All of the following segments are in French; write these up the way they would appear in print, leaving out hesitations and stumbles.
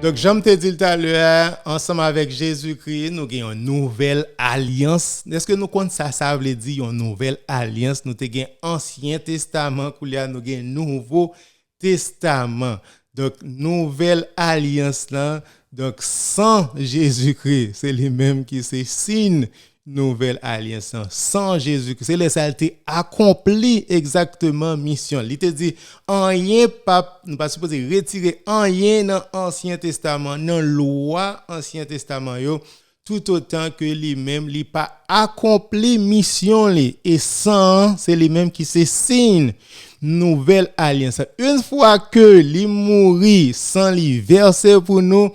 Donc, j'aime te dire tout à l'heure, ensemble avec Jésus-Christ, nous avons une nouvelle alliance. Est-ce que nous connaissons ça veut dire une nouvelle alliance? Nous avons un Ancien Testament, nous avons un Nouveau Testament. Donc, nouvelle alliance là, donc sans Jésus-Christ, c'est lui-même qui se signe nouvelle alliance sans Jésus-Christ. C'est le saleté accompli exactement mission. Il te dit rien pas nous pas supposé retirer rien dans l'Ancien Testament, dans loi Ancien Testament yo, tout autant que lui-même il pas accompli mission li et sans c'est lui-même qui se signe nouvelle alliance. Une fois que il mourit sans lui verser pour nous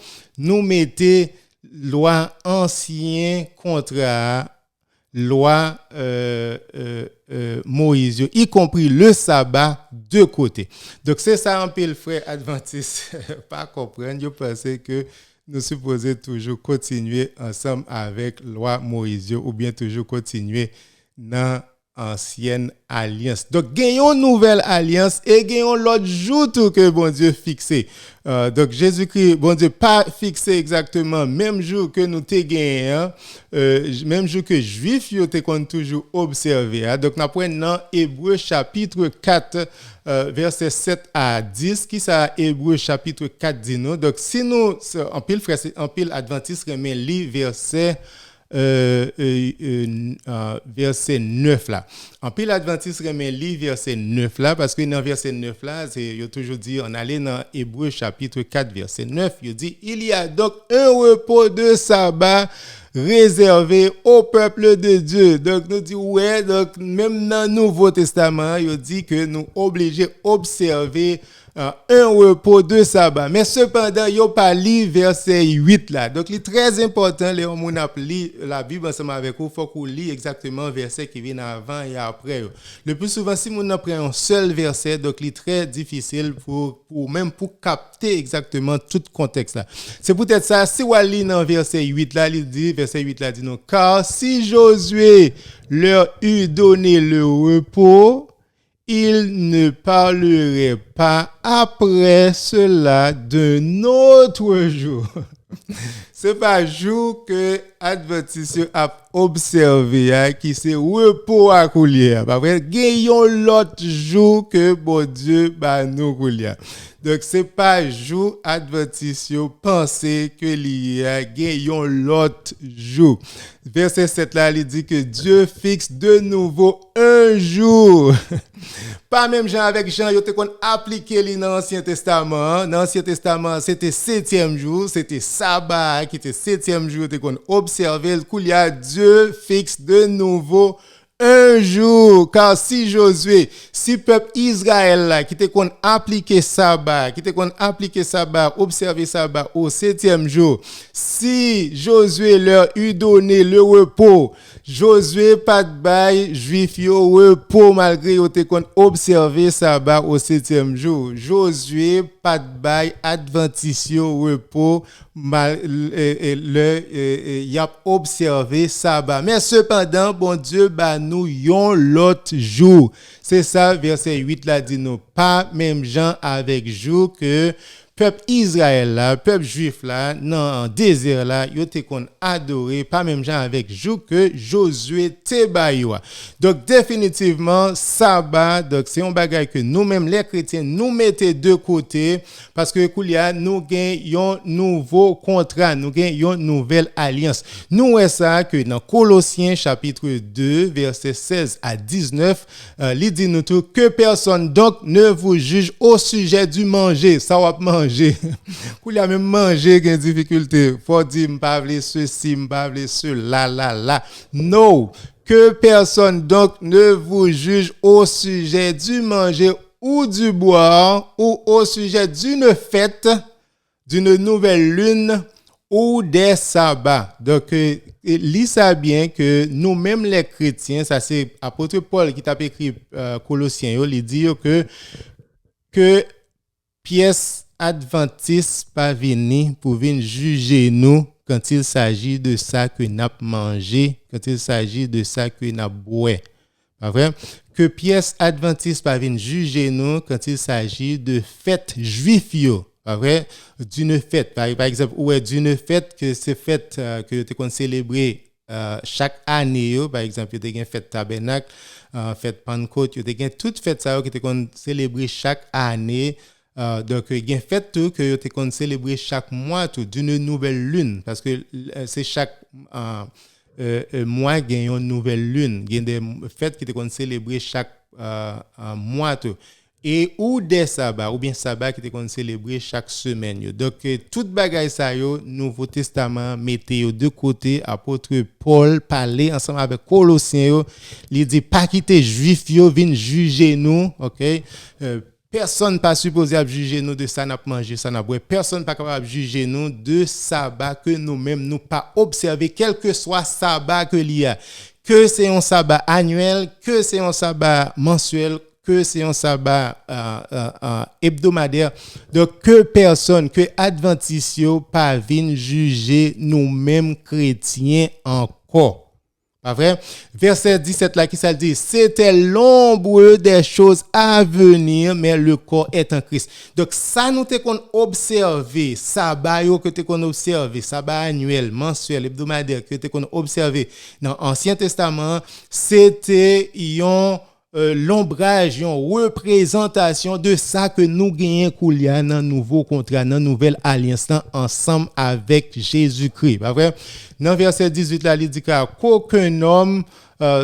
mettez loi ancien contrat loi Moïse y compris le sabbat de côté. Donc c'est ça un peu le frère adventiste pas comprendre, je pensais que nous supposons toujours continuer ensemble avec loi Moïse ou bien toujours continuer dans ancienne alliance. Donc gagnons nouvelle alliance et gagnons l'autre jour tout que bon Dieu fixé. Donc Jésus-Christ bon Dieu pas fixé exactement même jour que nous t'ai gagné, même jour que juif yo t'ai qu'on toujours observé. Donc nous prenons dans Hébreux chapitre 4 verset 7 à 10 qui ça Hébreux chapitre 4 dit nous. Donc si nous en pile frère en pile adventiste remet li verset verset 9 là. En pile adventiste remet li verset 9 là parce que dans verset 9 là, c'est il toujours dit on allait dans Hébreux chapitre 4 verset 9, il dit il y a donc un repos de sabbat réservé au peuple de Dieu. Donc nous dit ouais, donc même dans le Nouveau Testament, il dit que nous obligés observer un repos de sabbat. Mais cependant, il n'y a pas lu verset 8 là. Donc, il est très important, les gens qui lisent la Bible ensemble avec vous, il faut qu'on lit exactement verset qui vient avant et après. Le plus souvent, si on prend un seul verset, donc il est très difficile pour capter exactement tout le contexte là. C'est peut-être ça, si on lit dans verset 8 là, il dit, verset 8 là, dit non, car si Josué leur eut donné le repos, il ne parlerait pas après cela d'un autre jour. C'est pas jour que Adventiste a observé qui c'est repos à coulière. Pas vrai, gagnons l'autre jour que bon Dieu ba nous coulière. Donc c'est pas jour Adventiste penser que il y a gagnons l'autre jour. Verset 7 là, il dit que Dieu fixe de nouveau un jour. Pas même Jean avec Jean, il qu'on appliqué dans l'Ancien Testament. Dans l'Ancien Testament, c'était 7e jour, c'était sabbat qui était 7e jour, qu'on observait qu'il y a Dieu fixe de nouveau un jour, car si Josué, si peuple Israël là, qui te qu'on appliquer sabbat, observer sabbat au 7e jour, si Josué leur eut donné le repos, Josué pas de bail juif yo repos malgré yo te qu'on observer sabbat au 7e jour. Josué pas de bail adventiste yo repos y a observé sabbat. Mais cependant bon Dieu ba nous yon l'autre jour. C'est ça verset 8 là dit nous pas même gens avec jour que peuple Israël là, peuple juif là, dans désert là, yo te kon adoré, pas même gens avec jour que Josué te bayoua. Donc définitivement sabbat, donc c'est un bagage que nous-mêmes les chrétiens nous mettons de côté parce que koulia nous gagnons un nouveau contrat, nous gagnons une nouvelle alliance. Nous est ça que dans Colossiens chapitre 2 verset 16 à 19, il dit nous tout que personne donc ne vous juge au sujet du manger, ça va manger. Pour y a même manger une difficulté. Faut dire m'pa vle ceci, m'pa vle cela. Non, que personne donc ne vous juge au sujet du manger ou du boire ou au sujet d'une fête, d'une nouvelle lune ou des sabbats. Donc lis ça bien que nous-mêmes les chrétiens, ça c'est apôtre Paul qui t'a écrit Colossiens, il dit que pièce adventiste pas venir pour venir juger nous quand il s'agit de ça que n'a mangé, quand il s'agit de ça que n'a boire. Pas vrai? Que pièce adventiste pas venir juger nous quand il s'agit de fête juif yo. pas vrai, d'une fête. Par exemple, ouais, d'une fête que c'est fête que tu qu'on célébrer chaque année, par exemple, tu as une fête tabernacle, fête Pentecôte, tu as toute fête ça que tu qu'on célébrer chaque année. Donc, il y a une fête tout, que tu qu'on célébrer chaque mois tout, d'une nouvelle lune, parce que c'est chaque mois, il y a une nouvelle lune. Il y a des fêtes qui te célébrer chaque mois. Tout. Et ou des sabbats, ou bien sabbats qui te célébrer chaque semaine. Donc, toute bagaille ça, Nouveau Testament, mettez de côté, apôtre Paul parlait ensemble avec Colossiens, il dit pas quitter juif, viennent juger nous, ok? Personne pas supposé à juger nous de ça n'a mangé, ça n'a boire. Personne pas capable de juger nous de sabbat que nous-mêmes nous pas observer, quel que soit sabbat que l'il y a. Que c'est un sabbat annuel, que c'est un sabbat mensuel, que c'est un sabbat hebdomadaire. Donc que personne, que adventistes pas viennent juger nous-mêmes chrétiens encore. Pas vrai? Verset 17 là qui ça dit, c'était l'ombre des choses à venir, mais le corps est en Christ. Donc ça nous t'es qu'on observer, sabbat que t'es qu'on observer, sabbat annuel, mensuel, hebdomadaire que t'es qu'on observer dans l'Ancien Testament, c'était l'ombrage, une représentation de ça que nous gagnons dans le nouveau contrat, dans la nouvelle alliance ensemble avec Jésus-Christ. Pas vrai? Dans verset 18 là, il dit qu'aucun homme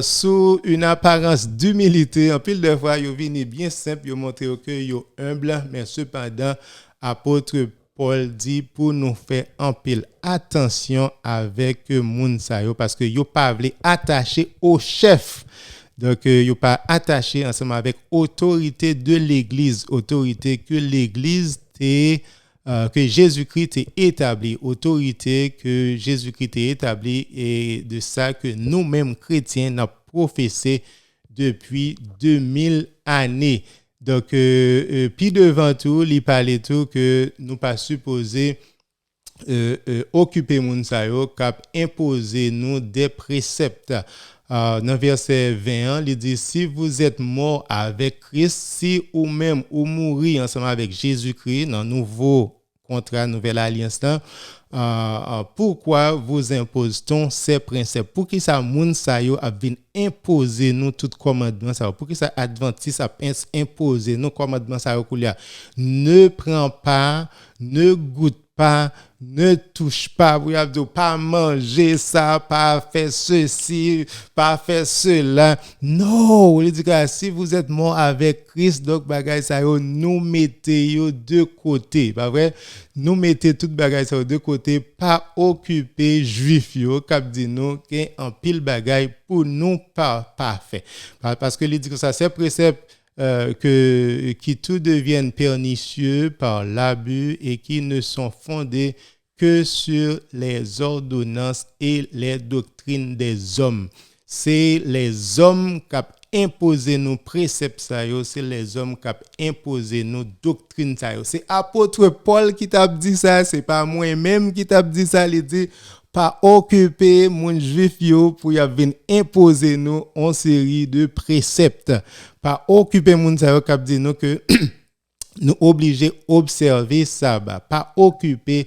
sous une apparence d'humilité, en pile de fois, il vient bien simple, il montre que il est humble, mais cependant, apôtre Paul dit pour nous faire en pile attention avec moun sa yo, parce que yo pas voulu attacher au chef. Donc, il n'est pas attaché ensemble avec autorité de l'Église, autorité que l'Église que Jésus-Christ est établi, autorité que Jésus-Christ est établi, et de ça que nous-mêmes chrétiens nous professé depuis 2000 années. Donc, puis devant tout, il parlait tout que nous pas supposé occuper moun sa yo, cap imposer nous des préceptes. Dans verset 21, il dit, si vous êtes mort avec Christ, si ou même ou mourir ensemble avec Jésus-Christ dans nouveau contrat, nouvelle alliance, pourquoi vous impose-t-on ces principes? Pour qui ça moun sa yo a vinn imposer nous tout commandement ça? Pour qui ça adventiste a imposer nous commandement ça koulia? Ne prends pas, ne goûte pas, ne touche pas, vous avez pas manger ça, pas faire ceci, pas faire cela. Non, il dit que si vous êtes mort avec Christ, donc bagay ça yo nous mettez yo de côté, pas vrai? Nous mettez toute bagay ça de côté, pas occuper juif yo cap dit nous qu'un en pile bagay pour nous pas parfait. Parce que il dit que ça c'est précepte qui tout deviennent pernicieux par l'abus et qui ne sont fondés que sur les ordonnances et les doctrines des hommes. C'est les hommes qui ont imposé nos préceptes, c'est les hommes qui ont imposé nos doctrines. C'est apôtre Paul qui t'a dit ça, c'est pas moi-même qui t'a dit ça, il dit pas occuper mon juif yo pour y venir imposer nous une série de préceptes. Pas occuper mon sa yo qui dit nous que nous obligés observer sabbat, pas occuper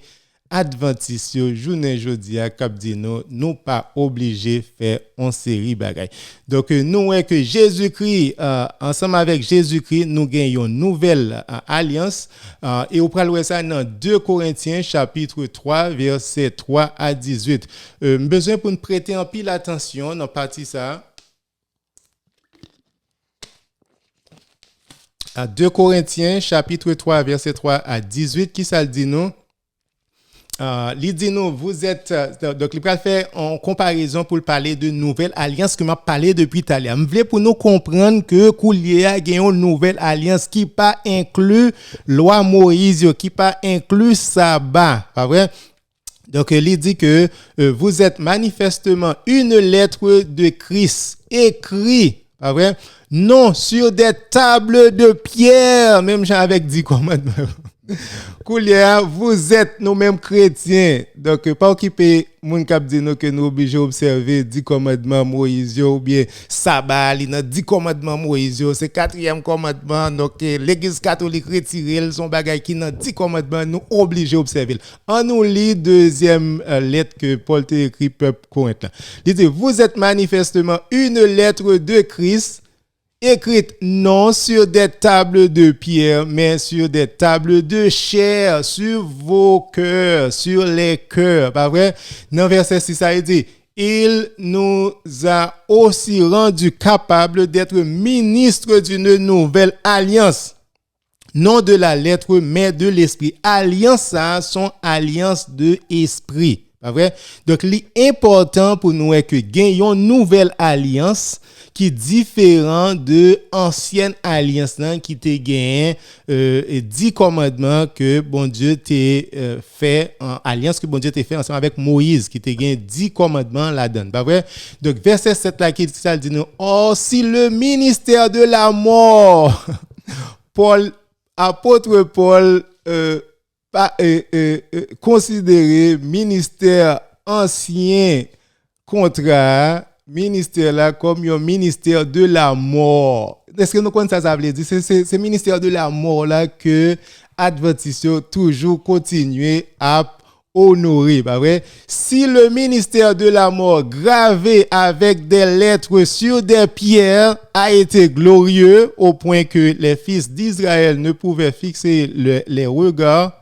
adventistes journée jodi a cap dit nous pas obligés faire en série bagaille. Donc nous est que Jésus-Christ ensemble avec Jésus-Christ nous gagnons une nouvelle alliance et on parle ça dans 2 Corinthiens chapitre 3 verset 3 à 18. Besoin pour nous prêter en pile attention dans partie ça. À 2 Corinthiens chapitre 3 verset 3 à 18 qui ça dit nous? Il dit nous, vous êtes donc il va faire en comparaison pour parler de nouvelle alliance que m'a parlé depuis tout à l'heure. Je voulais pour nous comprendre que Koulier a gagné une nouvelle alliance qui pas inclut loi Moïse, qui pas inclut sabbat, pas vrai? Donc il dit que vous êtes manifestement une lettre de Christ écrite, pas vrai? Non sur des tables de pierre, même j'avais dit commandement. Koulia, vous êtes nous-mêmes chrétiens. Donc, pas occuper moun kap di nous que nous obligés observer 10 commandements Moïse yo, ou bien sabbat, li nan 10 commandements Moïse yo, c'est 4e commandement. Donc, l'église catholique retire son bagay qui nan 10 commandements, nous obligés observer. On nous lit deuxième lettre que Paul t'a écrit peuple Corinthe. Il dit, vous êtes manifestement une lettre de Christ, écrite non sur des tables de pierre, mais sur des tables de chair, sur vos cœurs, sur les cœurs. Pas vrai? Dans verset 6, ça dit, il nous a aussi rendu capables d'être ministres d'une nouvelle alliance. Non de la lettre, mais de l'esprit. Alliance, ça, sont alliance de esprit. Pas vrai? Donc, l'important pour nous est que gagnons une nouvelle alliance qui est différent de ancienne alliance qui te gagne 10 commandements que bon Dieu t'a fait en alliance que bon Dieu t'a fait ensemble avec Moïse qui te gagne 10 commandements là-dedans. Pas vrai? Donc verset 7 là qui dit nous, oh si le ministère de la mort Paul apôtre Paul considéré ministère ancien contrat ministère là comme un ministère de la mort. Est-ce que nous connaissons ça veut dire c'est ministère de la mort là que Adventiste toujours continuer à honorer, pas vrai? Si le ministère de la mort gravé avec des lettres sur des pierres a été glorieux au point que les fils d'Israël ne pouvaient fixer les regards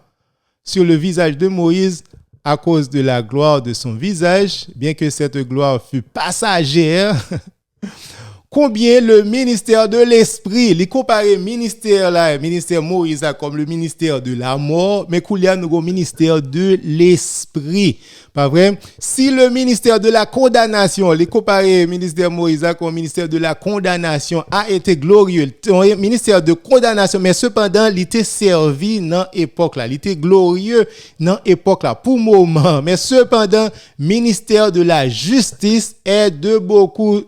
sur le visage de Moïse à cause de la gloire de son visage, bien que cette gloire fût passagère, combien le ministère de l'esprit, les comparer ministère là, ministère Moïse comme le ministère de la mort, mais qu'il y a nous ministère de l'esprit. Pas vrai? Si le ministère de la condamnation, les comparer ministère Moïse comme ministère de la condamnation a été glorieux, ministère de condamnation, mais cependant, il était servi dans l'époque là, il était glorieux dans l'époque là, pour moment, mais cependant, ministère de la justice est de beaucoup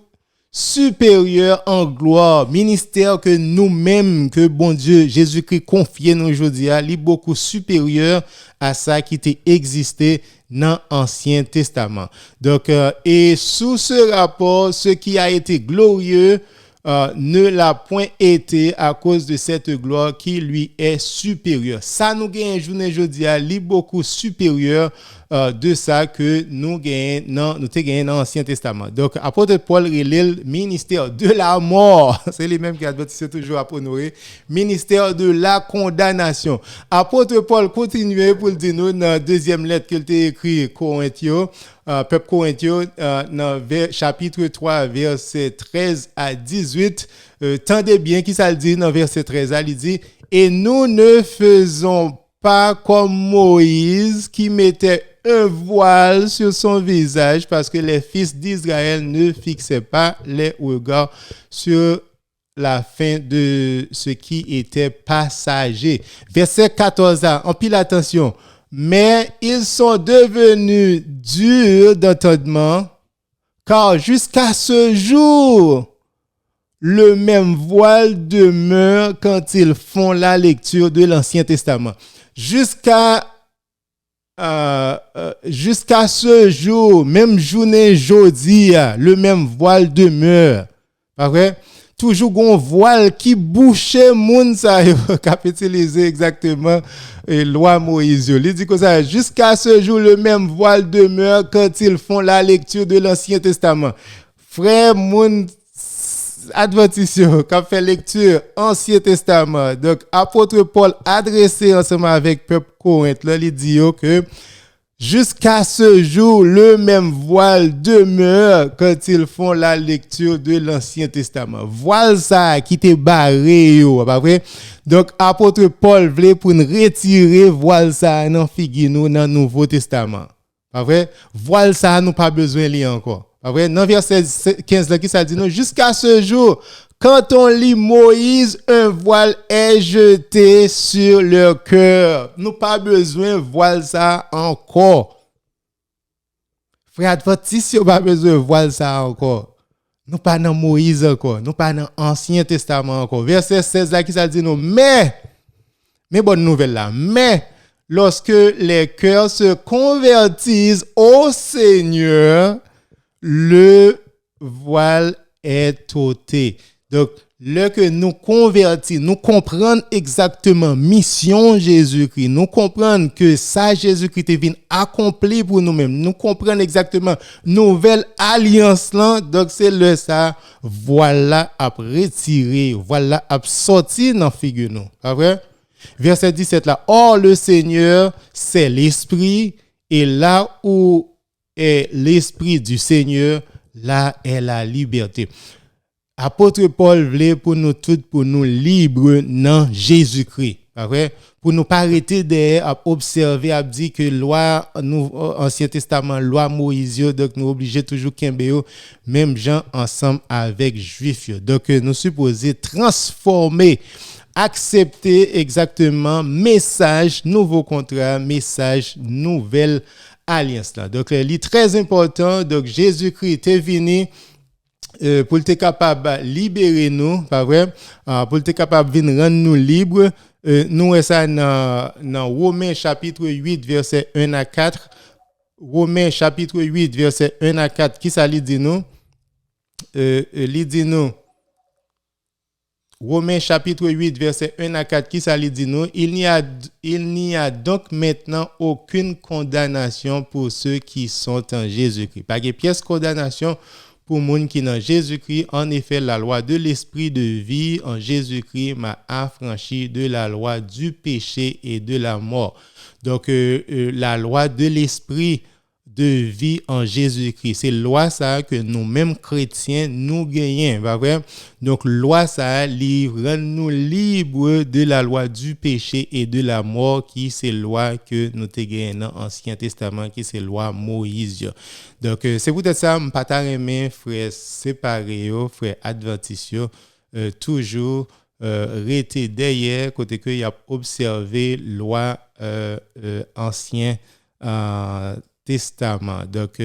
supérieur en gloire, ministère que nous-mêmes, que bon Dieu, Jésus-Christ confié nous aujourd'hui, est beaucoup supérieur à ça qui était existé dans l'Ancien Testament. Donc, et sous ce rapport, ce qui a été glorieux ne l'a point été à cause de cette gloire qui lui est supérieure. Ça nous gagne journée aujourd'hui, est beaucoup supérieur de ça que nous gagnons dans l'Ancien Testament. Donc, apôtre Paul relève ministère de la mort. C'est les mêmes qui advertissent toujours à honorer. Ministère de la condamnation. Apôtre Paul continue pour le dire nous dans la deuxième lettre qu'il a écrit Corinthiens, peuple Corinthiens, dans chapitre 3, verset 13 à 18. Tendez bien qui ça le dit dans verset 13, il dit, et nous ne faisons pas comme Moïse qui mettait un voile sur son visage parce que les fils d'Israël ne fixaient pas les regards sur la fin de ce qui était passager. Verset 14, en pile attention. Mais ils sont devenus durs d'entendement car jusqu'à ce jour, le même voile demeure quand ils font la lecture de l'Ancien Testament. Jusqu'à ce jour, même journée jeudi, le même voile demeure. Pas vrai? Toujours un voile qui bouchait moun ça qu'a utilisé exactement loi Moïse. Il dit que ça jusqu'à ce jour le même voile demeure quand ils font la lecture de l'Ancien Testament. Frère moun Adventiste qui a fait lecture Ancien Testament. Donc apôtre Paul adressé ensemble avec peuple Corinthe là, il dit que jusqu'à ce jour, le même voile demeure quand ils font la lecture de l'Ancien Testament. Voile ça qui était barré, pas vrai? Donc, apôtre Paul voulait pour nous retirer voile ça dans figure nous dans le Nouveau Testament. Pas vrai? Voile ça nous pas besoin de encore. Pas vrai? Dans verset 15 là qui ça dit non, jusqu'à ce jour, quand on lit Moïse, un voile est jeté sur leur cœur. Nous pas besoin de voile ça encore. Frère Adventiste, nous pas besoin de voile ça encore. Nous pas dans Moïse encore. Nous pas dans l'Ancien Testament encore. Verset 16 là qui ça dit nous, mais Mais bonne nouvelle là. Mais lorsque les cœurs se convertissent au Seigneur, le voile est ôté. Donc, le que nous convertis, nous comprenons exactement mission Jésus-Christ, nous comprenons que ça Jésus-Christ est venu accomplir pour nous-mêmes, nous comprenons exactement nouvelle alliance là, donc c'est le ça, voilà à retirer, voilà à sortir dans figure nous. Pas vrai? Verset 17 là, or le Seigneur c'est l'esprit et là où est l'esprit du Seigneur, là est la liberté. Apôtre Paul voulait pour nous tous, pour nous libres dans Jésus-Christ. Vrai? Pour nous pas arrêter derrière à observer, à dire que loi, nous, Ancien Testament, loi Moïse, donc nous obligés toujours qu'embéo, même gens ensemble avec Juifs. Donc nous supposons transformer, accepter exactement message, nouveau contrat, message, nouvelle alliance. Là. Donc c'est très important. Donc Jésus-Christ est venu pour être capable de libérer nous, pas vrai? Pour être capable de rendre nous libres. Nous, ça dans Romains chapitre 8, verset 1 à 4. Romains chapitre 8, verset 1 à 4. Qui ça lui dit nous? Lui dit nous. Romains chapitre 8, verset 1 à 4. Qui ça lui dit nous? Il n'y a donc maintenant aucune condamnation pour ceux qui sont en Jésus-Christ. Pas de pièce condamnation pour monde qui dans Jésus-Christ. En effet, la loi de l'esprit de vie en Jésus-Christ m'a affranchi de la loi du péché et de la mort. Donc, la loi de l'esprit de vie en Jésus-Christ, c'est loi ça que nous-mêmes chrétiens nous gagnons, pas vrai? Donc, loi ça rend nous libres de la loi du péché et de la mort, qui c'est loi que nous te gagnons dans l'Ancien Testament, qui c'est loi Moïse. Donc, c'est peut-être ça, je ne pas aimer, frère séparé, frère adventistes, toujours rester derrière, côté que y a observé loi Ancien Testament. Donc,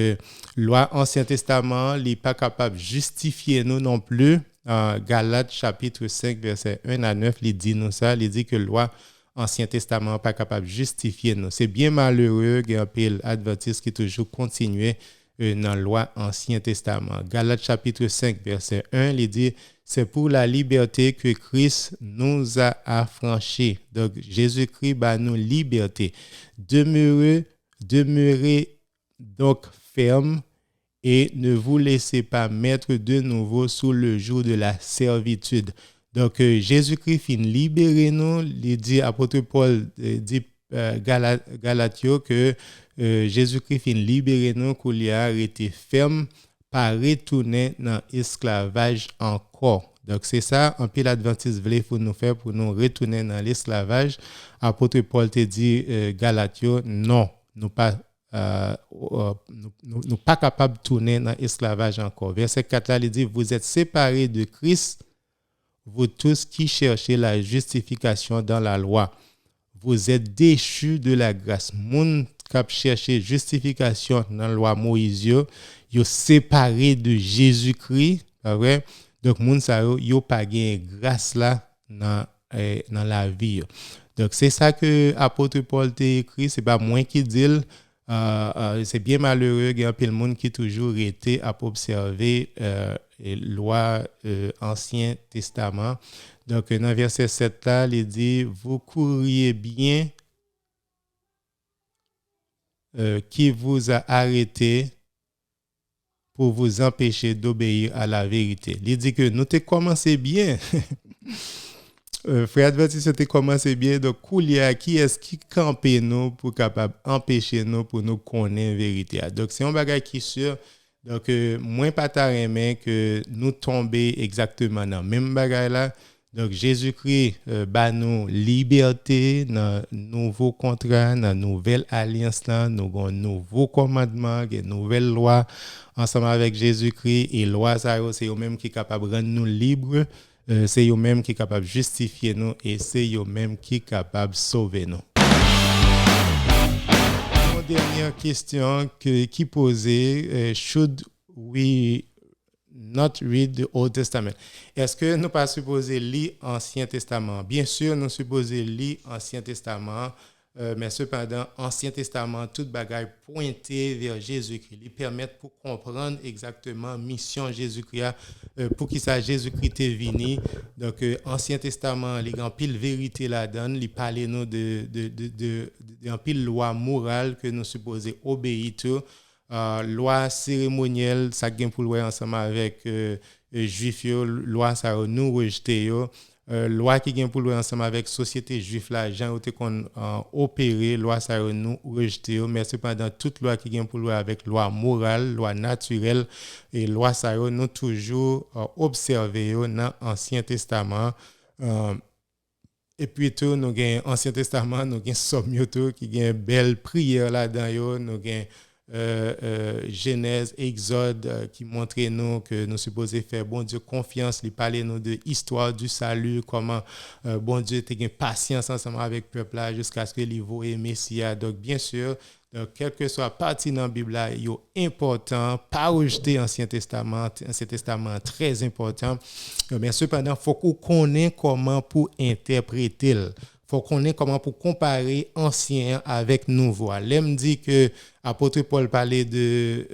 loi Ancien Testament, il n'est pas capable de justifier nous non plus. Galates chapitre 5, verset 1 à 9, il dit nous ça, il dit que loi Ancien Testament n'est pas capable de justifier nous. C'est bien malheureux qu'il y a un peu l'adventiste qui toujours continue dans la loi Ancien Testament. Galates chapitre 5, verset 1, il dit c'est pour la liberté que Christ nous a affranchis. Donc, Jésus-Christ bat nous liberté. Demeurez donc ferme et ne vous laissez pas mettre de nouveau sous le joug de la servitude. Donc, Jésus-Christ finit libérer nous. Il dit, apôtre Paul dit Galatio que Jésus-Christ finit libérer nous, qu'il a été ferme, pas retourner dans l'esclavage encore. Donc, c'est ça, un peu l'Adventiste voulait pour nous faire, pour nous retourner dans l'esclavage. Apôtre Paul te dit, Galatio, non, nous pas nous pas capables de tourner dans l'esclavage encore. Verset 4 là, il dit, vous êtes séparés de Christ, vous tous qui cherchez la justification dans la loi. Vous êtes déchus de la grâce. Moun qui cherché justification dans la loi Moïse, yo séparé de Jésus-Christ, pas vrai? Donc moun sa yo pas gain grâce là dans la vie. Donc c'est ça que apôtre Paul t'a écrit, c'est pas moi qui dit. C'est bien malheureux qu'il y a un peu de monde qui toujours été à observer loi Ancien Testament. Donc dans verset 7 là, il dit vous courriez bien qui vous a arrêté pour vous empêcher d'obéir à la vérité. Il dit que nous t'ai commencé bien. Frère Adventiste, c'était commencé bien. Donc, qui est-ce qui campe nous pour capable empêcher nous pour nous connaître la vérité? Donc, c'est un bagage qui est sûr. Donc, moins pas taremé que nous tomber exactement dans le même bagage là. Donc, Jésus-Christ bat nous liberté dans nouveau contrat, dans nouvelle alliance là, nous avons un nouveau commandement, une nouvelle loi ensemble avec Jésus-Christ et loi ça c'est eux même qui est capable de rendre nous libres. C'est eux-mêmes qui sont capables de justifier nous et c'est eux-mêmes qui sont capables de sauver nous. Une dernière question qui posait, should we not read the Old Testament. Est-ce que nous pas supposé lire Ancien Testament? Bien sûr, nous supposé lire Ancien Testament, mais cependant, Ancien Testament, toute bagaille pointée vers Jésus-Christ. Ils permettent pour comprendre exactement mission Jésus-Christ, pour qui ça Jésus-Christ est venu. Donc, Ancien Testament, il y a une pile vérité là-dedans, il parle nous de pile loi morale que nous supposons obéir tout. Loi cérémonielle, ça gagne pour le ensemble avec juifs, loi ça nous rejeter. Loi qui gagne pour le ensemble avec société juive là gens été qu'on opéré loi ça nous rejeter mais cependant toute loi qui gagne pour le avec loi morale loi naturelle et loi ça nous toujours observer dans Ancien Testament et puis tout nous gagne Ancien Testament nous gagne somme qui gagne belle prière là-dedans nous gagne Genèse, Exode qui montre nous que nous supposons faire bon Dieu confiance, il parle nous de l'histoire du salut, comment bon Dieu a patience ensemble avec le peuple là jusqu'à ce que il voie Messia. Donc bien sûr, quelle que soit partie dans la Bible, il est important, pas rejeter l'Ancien Testament très important, mais cependant, il faut qu'on connaisse comment pour interpréter. Faut qu'on ait comment pour comparer ancien avec nouveau. L'aime dit que apôtre Paul parlait de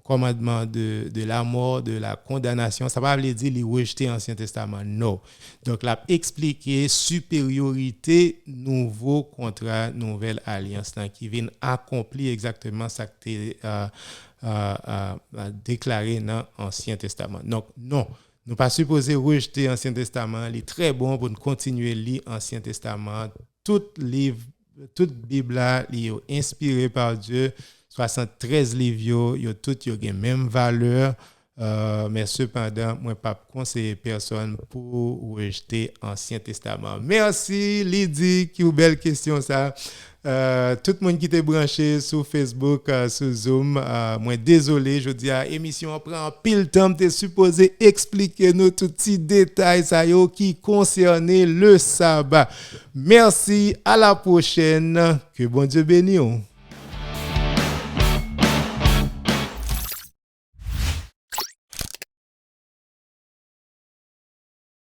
commandement de la mort, de la condamnation. Ça ne veut pas dire qu'il rejeter l'Ancien Testament. Non. Donc, il a expliqué supériorité nouveau contre nouvelle alliance qui vient accomplir exactement ce qui a déclaré dans l'Ancien Testament. Donc, non. Nous pas supposé rejeter l'Ancien Testament. Il est très bon pour nous continuer à lire l'Ancien Testament. Tout livre, toute Bible est inspirée par Dieu. 73 livres, ils ont toutes la même valeur. Mais cependant, moi, pas conseiller personne pour rejeter l'Ancien Testament. Merci Lydie, qui a une belle question ça. Tout le monde qui était branché sur Facebook, sur Zoom, moi désolé, je dis à émission prend pile temps, tu es supposé expliquer nous tous petits détails ça qui concernent le sabbat. Merci, à la prochaine, que bon Dieu bénisse.